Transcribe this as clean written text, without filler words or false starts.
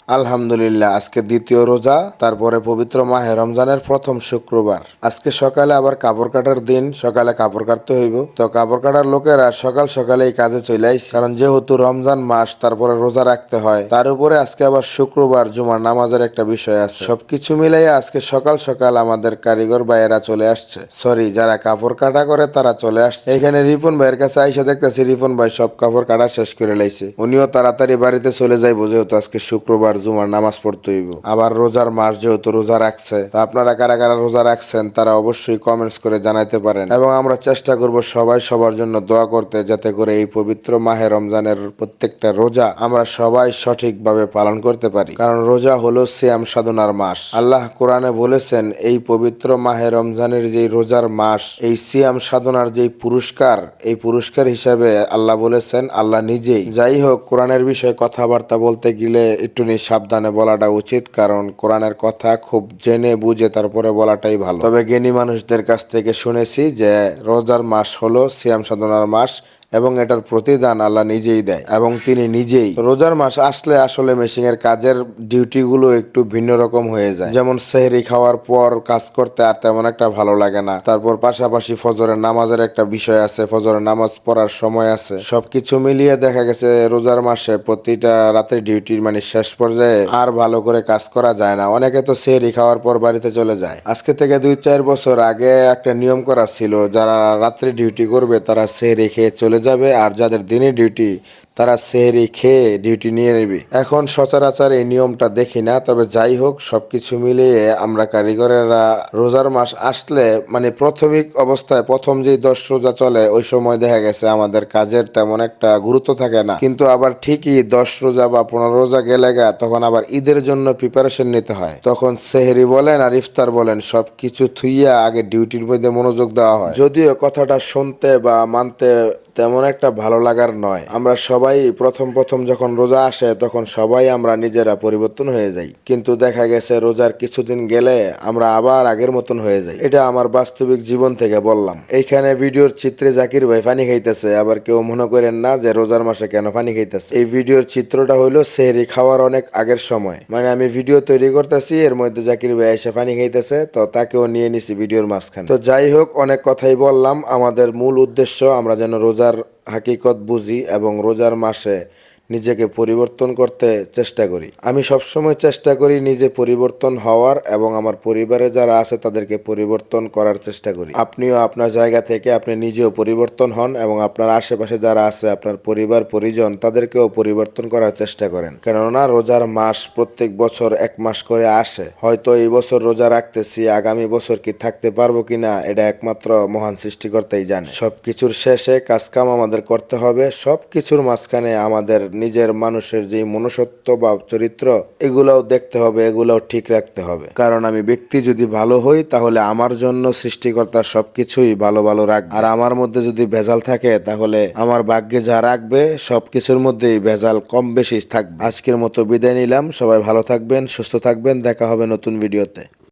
আলহামদুলিল্লাহ, আজকে দ্বিতীয় রোজা, তারপরে পবিত্র মাহে রমজানের প্রথম শুক্রবার। আজকে সকালে আবার কাপড় কাটার দিন, সকালে কাপড় কাটতে হইব। তো কাপড় কাটার লোকেরা সকাল সকালে এই কাজে চলে আইছে, কারণ যেহেতু রমজান মাস, তারপরে রোজা রাখতে হয়। তার উপরে আজকে আবার শুক্রবার, জুমার নামাজের একটা বিষয় আছে। সবকিছু মিলাই আজকে সকাল সকাল আমাদের কারিগর ভাইয়েরা চলে আসছে, সরি, যারা কাপড় কাটা করে তারা চলে আসছে। এখানে রিপন ভাইয়ের কাছে আইসা দেখতেছি রিপন ভাই সব কাপড় কাটা শেষ করে লাইছে। উনিও তাড়াতাড়ি বাড়িতে চলে যাইবো, যেহেতু আজকে শুক্রবার, জুমার নামাজ পড়তে হইব। আবার রোজার মাস, যেহেতু রোজা রাখছে। তা আপনারা কারা কারা রোজা রাখছেন তারা অবশ্যই কমেন্টস করে জানাইতে পারেন, এবং আমরা চেষ্টা করব সবাই সবার জন্য দোয়া করতে, যাতে করে এই পবিত্র মাহে রমজানের প্রত্যেকটা রোজা আমরা সবাই সঠিকভাবে পালন করতে পারি। কারণ রোজা হলো সিয়াম সাধনার মাস। আল্লাহ কোরআনে বলেছেন, এই পবিত্র মাহে রমজানের যে রোজার মাস, এই সিয়াম সাধনার যে পুরস্কার, এই পুরস্কার হিসাবে আল্লাহ বলেছেন আল্লাহ নিজেই। যাই হোক, কোরআনের বিষয়ে কথাবার্তা বলতে গেলে একটু সাবধানে বলাটা উচিত, কারণ কোরআনের কথা খুব জেনে বুঝে তারপরে বলাটাই ভালো। তবে জ্ঞানী মানুষদের কাছ থেকে শুনেছি যে রোজার মাস হলো সিয়াম সাধনার মাস, এবং এটার প্রতিদান আল্লাহ নিজেই দেয়, এবং তিনি নিজেই। রোজার মাস আসলে আসলে মেশিনের কাজের ডিউটি গুলো একটু ভিন্ন রকম হয়ে যায়। যেমন সেহরি খাওয়ার পর কাজ করতে আর তেমন একটা ভালো লাগে না। তারপর পাশাপাশি ফজরের নামাজের একটা বিষয় আছে, ফজরের নামাজ পড়ার সময় আছে। সবকিছু মিলিয়ে দেখা গেছে রোজার মাসে প্রতিটা রাতের ডিউটির মানে শেষ পর্যায়ে আর ভালো করে কাজ করা যায় না। অনেকে তো সেহরি খাওয়ার পর বাড়িতে চলে যায়। আজকে থেকে 2-4 বছর আগে একটা নিয়ম করা ছিল, যারা রাত্রে ডিউটি করবে তারা সেহরি খেয়ে চলে যাবে, আর যাদের দিনে ডিউটি তারা সেহরি খেয়ে ডিউটি নিয়ে নেবে। এখন সচরাচর এই নিয়মটা দেখি না। তবে যাই হোক, সবকিছু মিলিয়ে আমরা কারিগরেরা রোজার মাস আসলে মানে প্রাথমিক অবস্থায় প্রথম যে 10 রোজা চলে, ওই সময় দেখা গেছে আমাদের কাজের তেমন একটা গুরুত্ব থাকে না। কিন্তু আবার ঠিকই 10 রোজা বা 15 রোজা গেলে তখন আবার ঈদের জন্য প্রিপারেশন নিতে হয়। তখন সেহরি বলেন আর ইফতার বলেন, সবকিছু থুইয়া আগে ডিউটির মধ্যে মনোযোগ দেওয়া হয়। যদিও কথাটা শুনতে বা মানতে তেমন একটা ভালো লাগার নয়। আমরা সবাই প্রথম প্রথম যখন রোজা আসে, তখন সবাই আমরা নিজেরা পরিবর্তন হয়ে যাই, কিন্তু দেখা গেছে রোজার কিছুদিন গেলে আমরা আবার আগের মতন হয়ে যাই। এটা আমার বাস্তবিক জীবন থেকে বললাম। এইখানে ভিডিওর চিত্রে জাকির ভাই পানি খাইতেছে, আবার কেউ মনে করেন না যে রোজার মাসে কেন পানি খাইতেছে। এই ভিডিওর চিত্রটা হইলো সেহরি খাওয়ার অনেক আগের সময়, মানে আমি ভিডিও তৈরি করতেছি, এর মধ্যে জাকির ভাই এসে পানি খাইতেছে, তো তাকেও নিয়ে নিছি ভিডিওর মাঝখানে। তো যাই হোক, অনেক কথাই বললাম। আমাদের মূল উদ্দেশ্য আমরা যেন রোজার হাকিকত বুঝি এবং রোজার মাসে নিজেকে পরিবর্তন করতে চেষ্টা করি। আমি সবসময় চেষ্টা করি নিজে পরিবর্তন হওয়ার, এবং আমার পরিবারে যারা আছে তাদেরকে পরিবর্তন করার চেষ্টা করি। আপনিও আপনার জায়গা থেকে আপনি নিজেও পরিবর্তন হন, এবং আপনার আশেপাশে যারা আছে, আপনার পরিবার পরিজন, তাদেরকেও পরিবর্তন করার চেষ্টা করেন। কেননা রোজার মাস প্রত্যেক বছর 1 মাস করে আসে। হয়তো এই বছর রোজা রাখতেছি, আগামী বছর কি থাকতে পারবো কিনা এটা একমাত্র মহান সৃষ্টিকর্তাই জানে। সবকিছুর শেষে কাজকাম আমাদের করতে হবে। সবকিছুর মাঝখানে আমাদের নিজের মানুষের যে মনুষ্যত্ব বা চরিত্র, এগুলাও দেখতে হবে, এগুলাও ঠিক রাখতে হবে। কারণ আমি ব্যক্তি যদি ভালো হই, তাহলে আমার জন্য সৃষ্টিকর্তা সবকিছুই ভালো ভালো রাখবে। আর আমার মধ্যে যদি ভেজাল থাকে, তাহলে আমার ভাগ্যে যা রাখবে সবকিছুর মধ্যেই ভেজাল কম বেশি থাকবে। আজকের মতো বিদায় নিলাম। সবাই ভালো থাকবেন, সুস্থ থাকবেন। দেখা হবে নতুন ভিডিওতে।